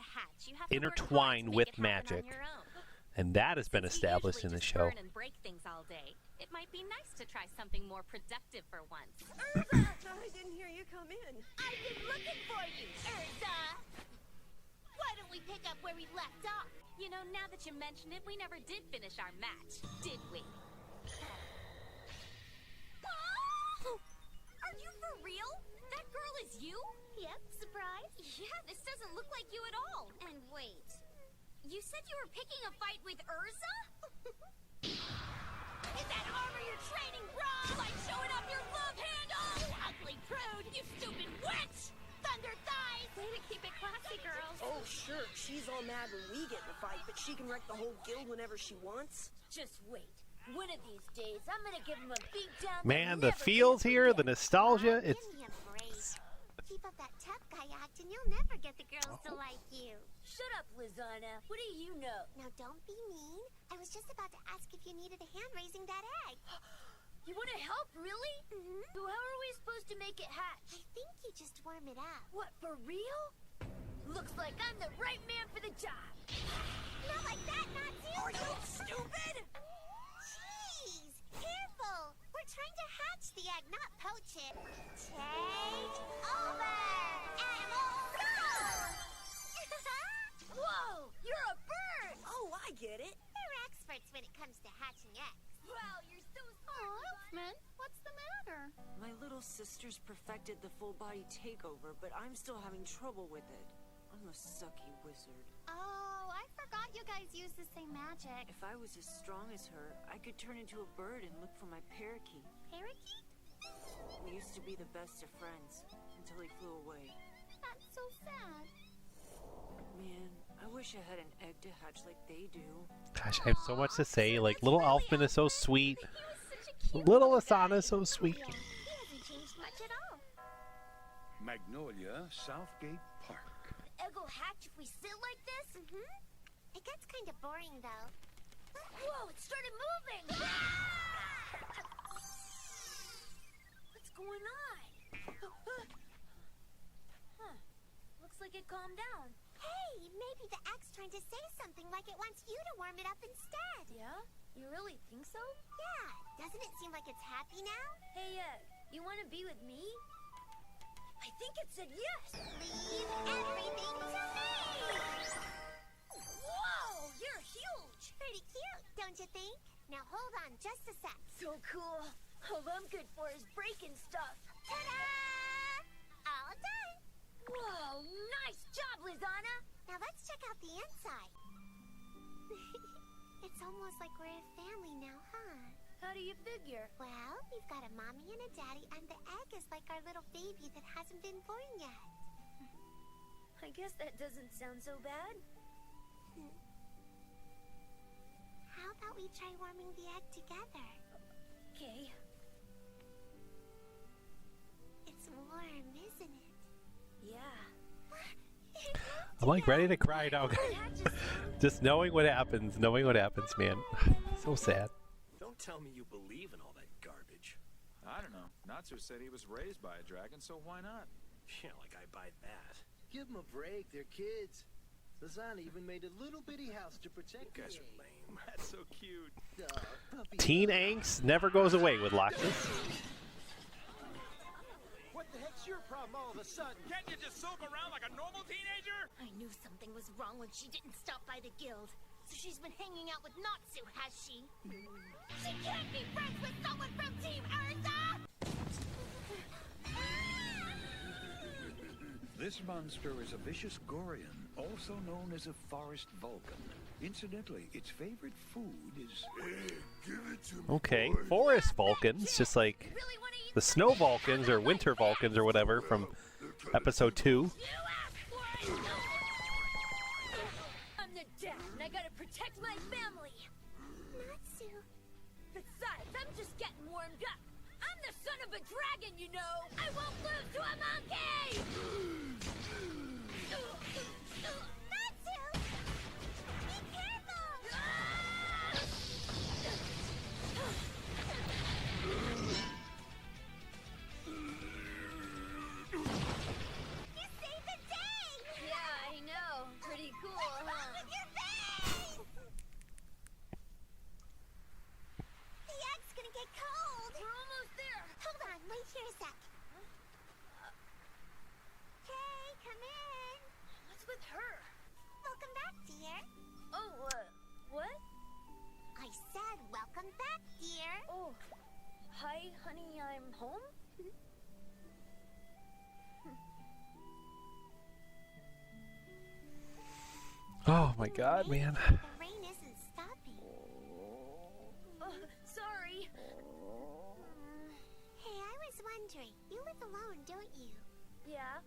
intertwine with magic. And that has been established in the show. And break things all day. It might be nice to try something more productive for once. Erza! I didn't hear you come in. I've been looking for you, Erza! Why don't we pick up where we left off? You know, now that you mention it, we never did finish our match, did we? Are you for real? That girl is you? Yep, surprise. Yeah, this doesn't look like you at all. And wait, you said you were picking a fight with Erza? Is that armor you're training, bro? Like showing off your love handle! Ugly prude, you stupid witch! Thunder thighs! Way to keep it classy, girl. Oh, sure, she's all mad when we get in a fight, but she can wreck the whole guild whenever she wants. Just wait. One of these days, I'm gonna give him a beat down. Man, the feels here, the nostalgia, it's... Give me a break. Keep up that tough guy act and you'll never get the girls to like you. Shut up, Lisanna. What do you know? Now, don't be mean. I was just about to ask if you needed a hand raising that egg. You want to help, really? Mm-hmm. So how are we supposed to make it hatch? I think you just warm it up. What, for real? Looks like I'm the right man for the job. Not like that, Natsu! Are you stupid? Jeez, careful. We're trying to hatch the egg, not poach it. Take over! Animals, go! Whoa, you're a bird! Oh, I get it. They're experts when it comes to hatching eggs. Wow, you're so smart. Oh, Elfman, what's the matter? My little sister's perfected the full-body takeover, but I'm still having trouble with it. I'm a sucky wizard. Oh, I forgot you guys use the same magic. If I was as strong as her, I could turn into a bird and look for my parakeet. Parakeet? We used to be the best of friends, until he flew away. That's so sad. Man, I wish I had an egg to hatch like they do. Gosh, I have so much to say. Like, little Elfman is so sweet. Little Lisanna is so sweet. He hasn't changed much at all. Magnolia Southgate Park. Egg will hatch if we sit like this? Mm-hmm. It gets kind of boring, though. Whoa, it started moving! What's going on? Huh. Looks like it calmed down. Hey, maybe the egg's trying to say something like it wants you to warm it up instead. Yeah? You really think so? Yeah. Doesn't it seem like it's happy now? Hey, you want to be with me? I think it said yes. Leave everything to me! Whoa, you're huge! Pretty cute, don't you think? Now hold on just a sec. So cool. All I'm good for is breaking stuff. Ta-da! All done. Whoa, nice job, Lisanna! Now let's check out the inside. It's almost like we're a family now, huh? How do you figure? Well, we've got a mommy and a daddy, and the egg is like our little baby that hasn't been born yet. I guess that doesn't sound so bad. How about we try warming the egg together? Okay. It's warm, isn't it? Yeah. I'm like ready to cry now. Just knowing what happens, man. So sad. Don't tell me you believe in all that garbage. I don't know. Natsu said he was raised by a dragon, so why not? Yeah, like I buy that. Give them a break, they're kids. Lisanna even made a little bitty house to protect You guys me. are lame. That's so cute. Teen angst never goes away with Loxus. What the heck's your problem all of a sudden? Can't you just sulk around like a normal teenager? I knew something was wrong when she didn't stop by the guild. So she's been hanging out with Natsu, has she? She can't be friends with someone from Team Erza! This monster is a vicious Gorian, also known as a forest Vulcan. Incidentally, its favorite food is... give it to me, Okay, forest Vulcans, just like the snow Vulcans or winter Vulcans or whatever from episode 2. I'm the dad, and I gotta protect my family. Natsu. Besides, I'm just getting warmed up. I'm the son of a dragon, you know. I won't lose to a monkey. Natsu! Be careful! You saved the day! Yeah, I know. Pretty cool, What's wrong huh? with your face? The egg's gonna get cold! We're almost there. Hold on, wait here a sec. Hey, come in. What's with her? Welcome back, dear. Oh, what? I said welcome back, dear. Oh, hi, honey, I'm home? Oh my god, man. The rain isn't stopping. Sorry. Hey, I was wondering, you live alone, don't you? Yeah,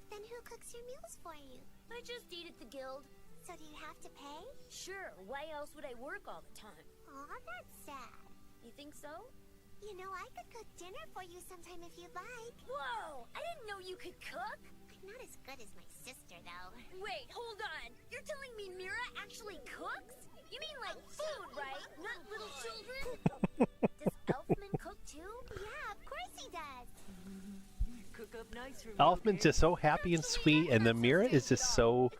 Then who cooks your meals for you? I just eat at the guild. So do you have to pay? Sure, why else would I work all the time? Aw, that's sad. You think so? You know, I could cook dinner for you sometime if you'd like. Whoa! I didn't know you could cook! I'm not as good as my sister, though. Wait, hold on. You're telling me Mira actually cooks? You mean like food, right? Not little children? Does Elfman cook too? Yeah, of course he does. Cook up nice for me. Elfman's just so happy and sweet, and the Mira is just so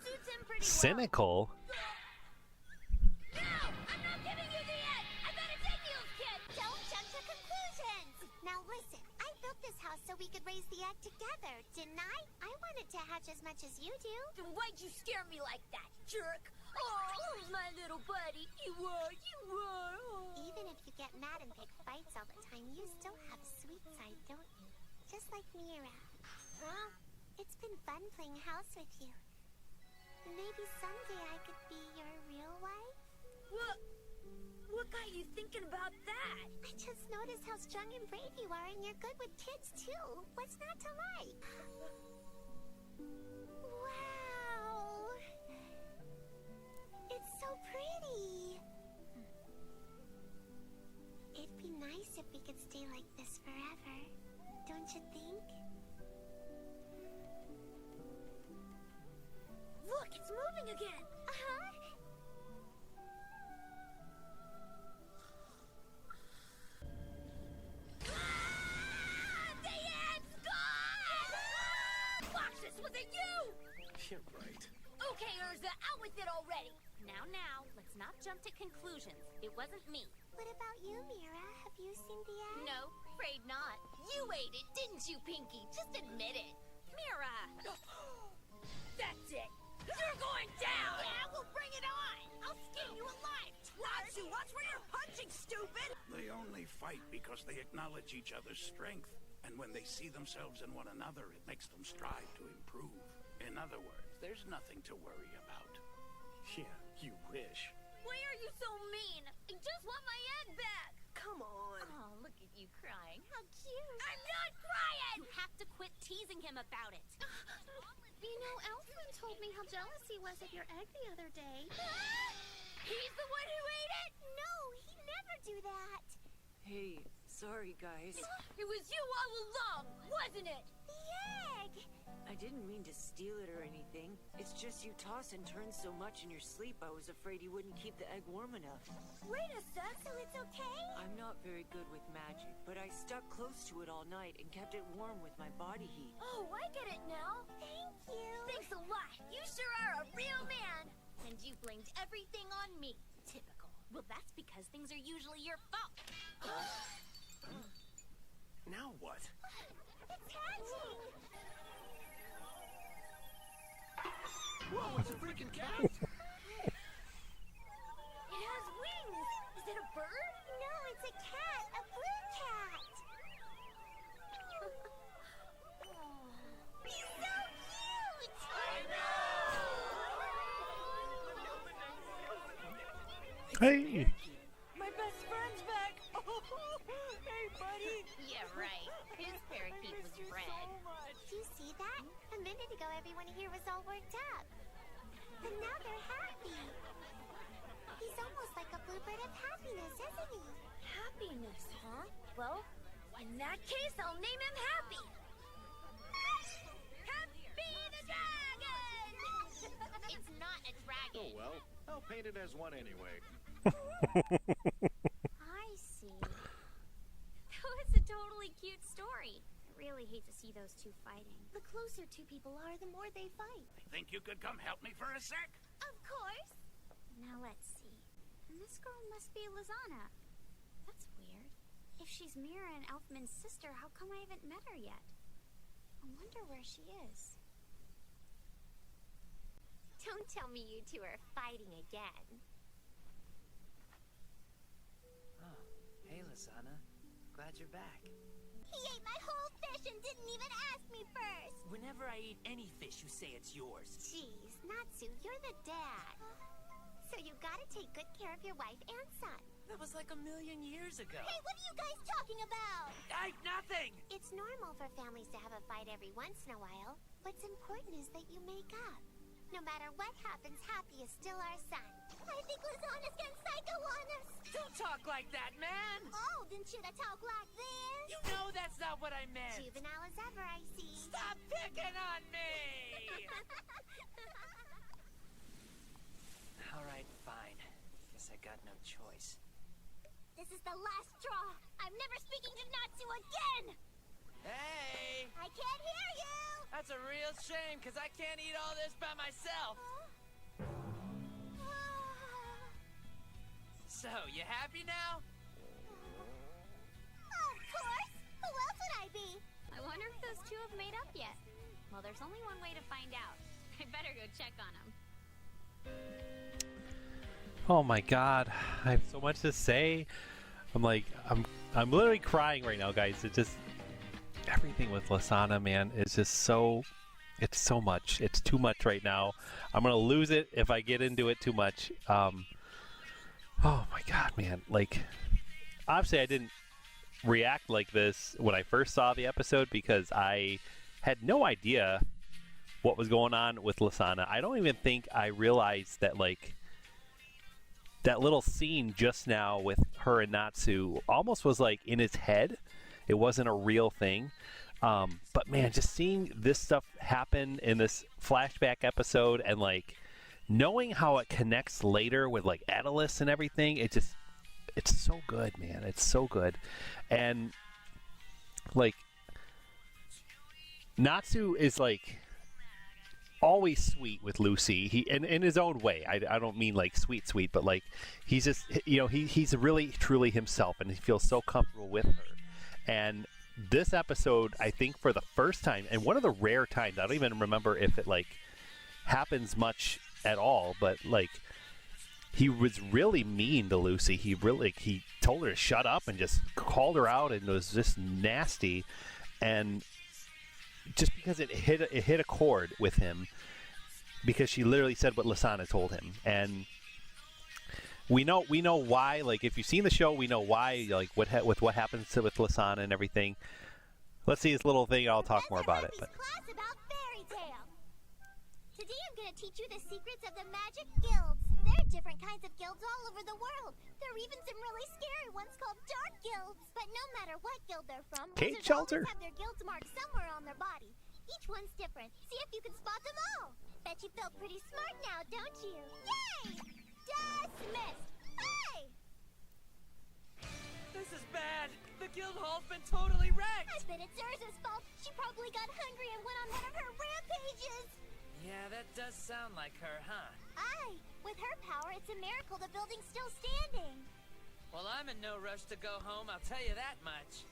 cynical. No! I'm not giving you the egg! I bet it's Eggneal's kid! Don't jump to conclusions. Now listen, I built this house so we could raise the egg together, didn't I? I wanted to hatch as much as you do. Then why'd you scare me like that, jerk? Oh, who's my little buddy? You are. Oh. Even if you get mad and pick fights all the time, you still have a sweet side, don't you? Just like Mira. Huh? It's been fun playing house with you. Maybe someday I could be your real wife? What got you thinking about that? I just noticed how strong and brave you are, and you're good with kids, too. What's not to like? Wow! It's so pretty! It'd be nice if we could stay like this forever. Don't you think? Look, it's moving again! Uh-huh. The egg's gone! Foxes, was it you? You're right. Okay, Erza, out with it already! Now, let's not jump to conclusions. It wasn't me. What about you, Mira? Have you seen the egg? No, afraid not. You ate it, didn't you, Pinky? Just admit it. Mira! That's it! You're going down! Yeah, we'll bring it on! I'll skin you alive, Natsu, watch where you're punching, stupid! They only fight because they acknowledge each other's strength. And when they see themselves in one another, it makes them strive to improve. In other words, there's nothing to worry about. Yeah, you wish. Why are you so mean? I just want my egg back! Come on. Oh, look at you crying. How cute. I'm not crying! You have to quit teasing him about it. You know, Elfman told me how jealous he was of your egg the other day. He's the one who ate it? No, he'd never do that. Hey, sorry guys. It was you all along, wasn't it? The egg! I didn't mean to steal it or anything. It's just you toss and turn so much in your sleep, I was afraid you wouldn't keep the egg warm enough. Wait a sec, so it's okay? I'm not not very good with magic, but I stuck close to it all night and kept it warm with my body heat. Oh, I get it now. Thank you. Thanks a lot. You sure are a real man. And you blamed everything on me. Typical. Well, that's because things are usually your fault. Now what? It's hatching. Whoa, it's a freaking cat! It has wings! Is it a bird? No, it's a cat! A blue cat! He's so cute! I know! Hey! My best friend's back! Oh, hey, buddy! Yeah, right. His parakeet was red. Did you see that? A minute ago, everyone here was all worked up. But now they're happy. He's almost like a bluebird of happiness, isn't he? Happiness, huh? Well, in that case, I'll name him Happy. Happy the Dragon! It's not a dragon. Oh well, I'll paint it as one anyway. I see. That was a totally cute story. I really hate to see those two fighting. The closer two people are, the more they fight. Think you could come help me for a sec? Of course. Now let's see. This girl must be Lisanna. That's weird. If she's Mira and Elfman's sister, how come I haven't met her yet? I wonder where she is. Don't tell me you two are fighting again. Oh, hey, Lisanna. Glad you're back. He ate my whole fish and didn't even ask me first. Whenever I eat any fish, you say it's yours. Jeez, Natsu, you're the dad. So you gotta take good care of your wife and son. That was like 1,000,000 years ago. Hey, what are you guys talking about? Nothing! It's normal for families to have a fight every once in a while. What's important is that you make up. No matter what happens, Happy is still our son. I think Lisanna's gone psycho on us. Don't talk like that, man! Oh, then should I talk like this? You know that's not what I meant! Juvenile as ever, I see. Stop picking on me! Alright, fine. Guess I got no choice. This is the last straw. I'm never speaking to Natsu again! Hey! I can't hear you! That's a real shame, because I can't eat all this by myself. So, you happy now? Of course! Who else would I be? I wonder if those two have made up yet. Well, there's only one way to find out. I better go check on them. Oh my god, I have so much to say. I'm literally crying right now, guys. It just, everything with Lisanna, man, is just so, it's so much. It's too much right now. I'm gonna lose it if I get into it too much. Oh my god, man. Like, obviously I didn't react like this when I first saw the episode because I had no idea what was going on with Lisanna. I don't even think I realized that, like, that little scene just now with her and Natsu almost was like in his head. It wasn't a real thing. But man, just seeing this stuff happen in this flashback episode and like knowing how it connects later with like Adelis and everything, it's so good, man. It's so good. And like Natsu is like always sweet with Lucy. He in his own way. I don't mean like sweet, but like he's just, you know, he's really truly himself and he feels so comfortable with her. And this episode, I think for the first time, and one of the rare times, I don't even remember if it like happens much at all, but like he was really mean to Lucy. He told her to shut up and just called her out and was just nasty. And just because it hit a chord with him, because she literally said what Lisanna told him, and we know why. Like, if you've seen the show, we know why. Like, what happens with Lisanna and everything. Let's see this little thing. I'll talk more about it. But Class about fairy tale. Today I'm going to teach you the secrets of the magic guilds. There are different kinds of guilds all over the world. There are even some really scary ones called dark guilds. But no matter what guild they're from, Cage wizards Shelter always have their guilds marked somewhere on their body. Each one's different. See if you can spot them all. Bet you feel pretty smart now, don't you? Yay! Dismissed! Hey! This is guild hall's been totally wrecked! I bet it's Erza's fault. She probably got hungry and went on one of her rampages. Yeah, that does sound like her, huh? Aye. With her power, it's a miracle the building's still standing. Well, I'm in no rush to go home, I'll tell you that much.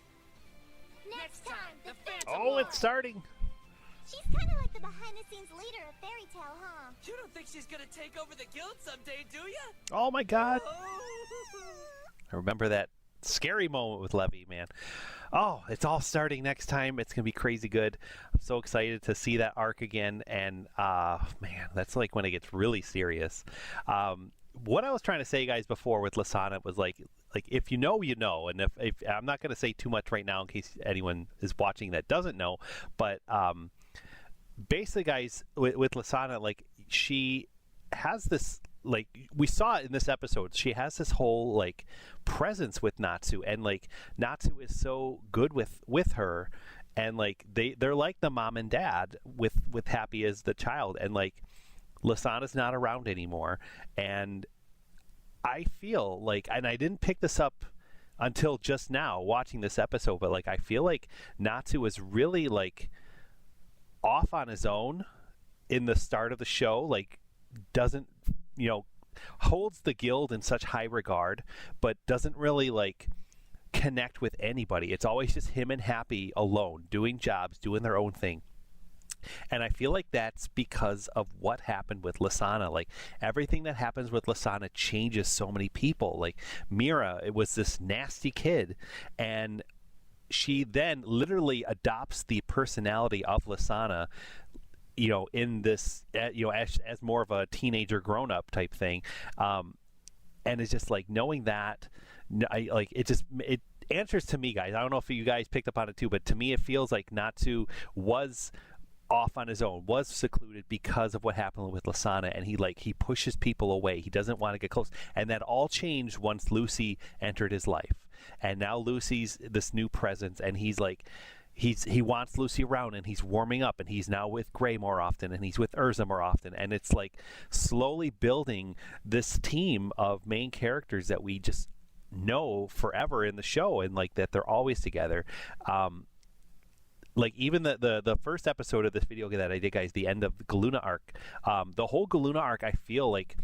Next time, the Phantom Oh, Lord. it's starting. She's kind of like the behind-the-scenes leader of Fairy Tale, huh? You don't think she's gonna take over the guild someday, do ya? Oh my God. I remember that scary moment with Levy, man. Oh, it's all starting next time. It's going to be crazy good. I'm so excited to see that arc again. And, man, that's like when it gets really serious. What I was trying to say, guys, before with Lisanna was like if you know, you know. And if I'm not going to say too much right now in case anyone is watching that doesn't know. But basically, guys, with Lisanna, like, she has this, like, we saw it in this episode, she has this whole, like, presence with Natsu, and, like, Natsu is so good with her, and, like, they're like the mom and dad with Happy as the child, and, like, Lisanna's not around anymore, and I feel like, and I didn't pick this up until just now watching this episode, but, like, I feel like Natsu is really, like, off on his own in the start of the show, like, doesn't, you know, holds the guild in such high regard, but doesn't really, like, connect with anybody. It's always just him and Happy alone, doing jobs, doing their own thing. And I feel like that's because of what happened with Lisanna. Like, everything that happens with Lisanna changes so many people. Like, Mira, it was this nasty kid, and she then literally adopts the personality of Lisanna, you know, in this, you know, as more of a teenager grown-up type thing. And it's just like, knowing that, it answers to me, guys. I don't know if you guys picked up on it too, but to me it feels like Natsu was off on his own, was secluded because of what happened with Lisanna, and he pushes people away. He doesn't want to get close. And that all changed once Lucy entered his life. And now Lucy's this new presence, and he's like, he wants Lucy around, and he's warming up, and he's now with Gray more often, and he's with Erza more often, and it's like slowly building this team of main characters that we just know forever in the show, and like that they're always together. Like, even the first episode of this video that I did, guys, the end of the Galuna arc, the whole Galuna arc, I feel like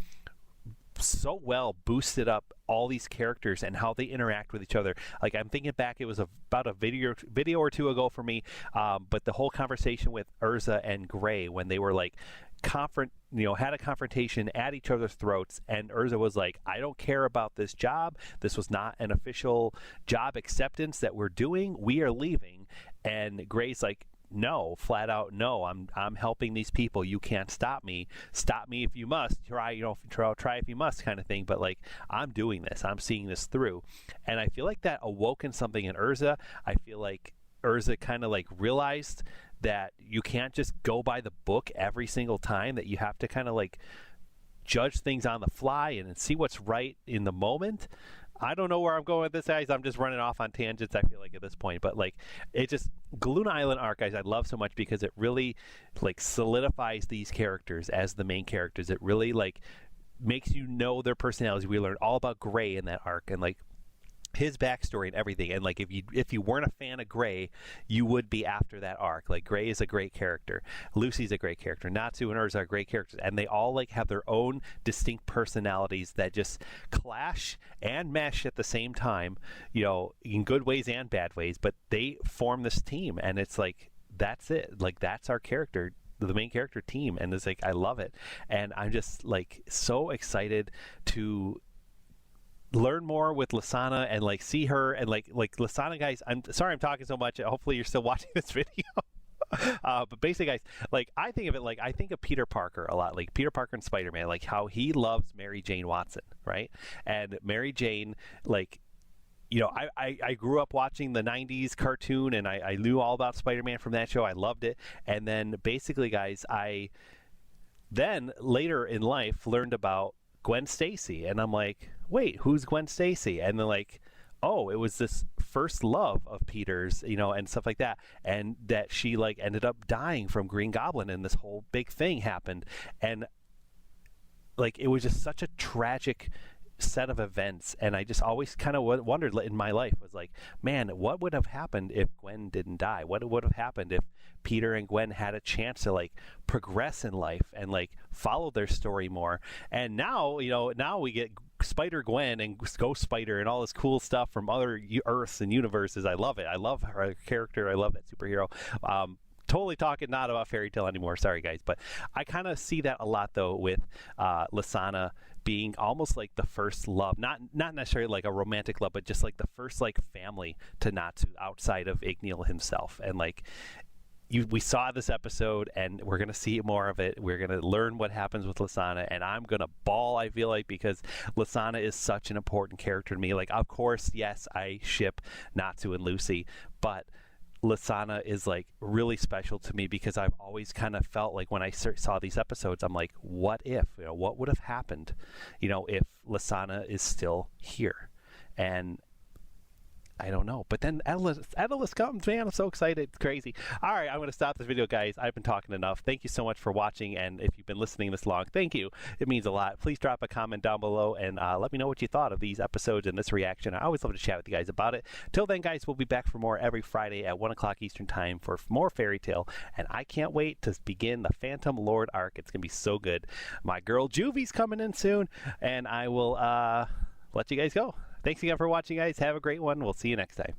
so well boosted up all these characters and how they interact with each other. Like, I'm thinking back, it was about a video or two ago for me, but the whole conversation with Erza and Gray when they were like had a confrontation at each other's throats, and Erza was like, I don't care about this job. This was not an official job acceptance that we're doing. We are leaving. And Gray's like, no, flat out no. I'm helping these people. You can't stop me. Stop me if you must. Try if you must, kind of thing. But like, I'm doing this. I'm seeing this through. And I feel like that awoken something in Erza. I feel like Erza kind of like realized that you can't just go by the book every single time, that you have to kind of like judge things on the fly and see what's right in the moment. I don't know where I'm going with this, guys. I'm just running off on tangents, I feel like, at this point. But like, it just, Galuna Island arc, guys, I love so much because it really like solidifies these characters as the main characters. It really like makes you know their personalities. We learned all about Gray in that arc, and like his backstory and everything. And like, if you weren't a fan of Gray, you would be after that arc. Like, Gray is a great character, Lucy's a great character, Natsu and Erza are great characters, and they all like have their own distinct personalities that just clash and mesh at the same time, you know, in good ways and bad ways, but they form this team, and it's like, that's it. Like, that's our character, the main character team, and it's like, I love it. And I'm just like so excited to learn more with Lisanna and like see her, and like Lisanna, guys, I'm sorry I'm talking so much. Hopefully you're still watching this video. But basically, guys, like, I think of it like, I think of Peter Parker a lot, like Peter Parker and Spider-Man, like how he loves Mary Jane Watson, right? And Mary Jane, like, you know, I grew up watching the 90s cartoon, and I knew all about Spider-Man from that show. I loved it. And then basically, guys, I then later in life learned about Gwen Stacy, and I'm like, wait, who's Gwen Stacy? And then like, oh, it was this first love of Peter's, you know, and stuff like that, and that she like ended up dying from Green Goblin, and this whole big thing happened, and like, it was just such a tragic set of events, and I just always kind of wondered in my life, was like, man, what would have happened if Gwen didn't die? What would have happened if Peter and Gwen had a chance to like progress in life and like follow their story more? And now, now we get Spider-Gwen and Ghost Spider and all this cool stuff from other Earths and universes. I love it. I love her character. I love that superhero. Totally talking not about fairy tale anymore. Sorry, guys. But I kind of see that a lot, though, with Lisanna being almost like the first love. Not necessarily like a romantic love, but just like the first like family to Natsu outside of Igneel himself. And like, we saw this episode, and we're going to see more of it. We're going to learn what happens with Lisanna, and I'm going to bawl, I feel like, because Lisanna is such an important character to me. Like, of course, yes, I ship Natsu and Lucy, but Lisanna is like really special to me because I've always kind of felt like when I saw these episodes, I'm like, what if, what would have happened, if Lisanna is still here? And I don't know. But then Endless comes, man. I'm so excited. It's crazy. All right, I'm going to stop this video, guys. I've been talking enough. Thank you so much for watching. And if you've been listening this long, thank you. It means a lot. Please drop a comment down below and let me know what you thought of these episodes and this reaction. I always love to chat with you guys about it. Till then, guys, we'll be back for more every Friday at 1 o'clock Eastern Time for more Fairy Tale. And I can't wait to begin the Phantom Lord arc. It's going to be so good. My girl Juvie's coming in soon. And I will let you guys go. Thanks again for watching, guys. Have a great one. We'll see you next time.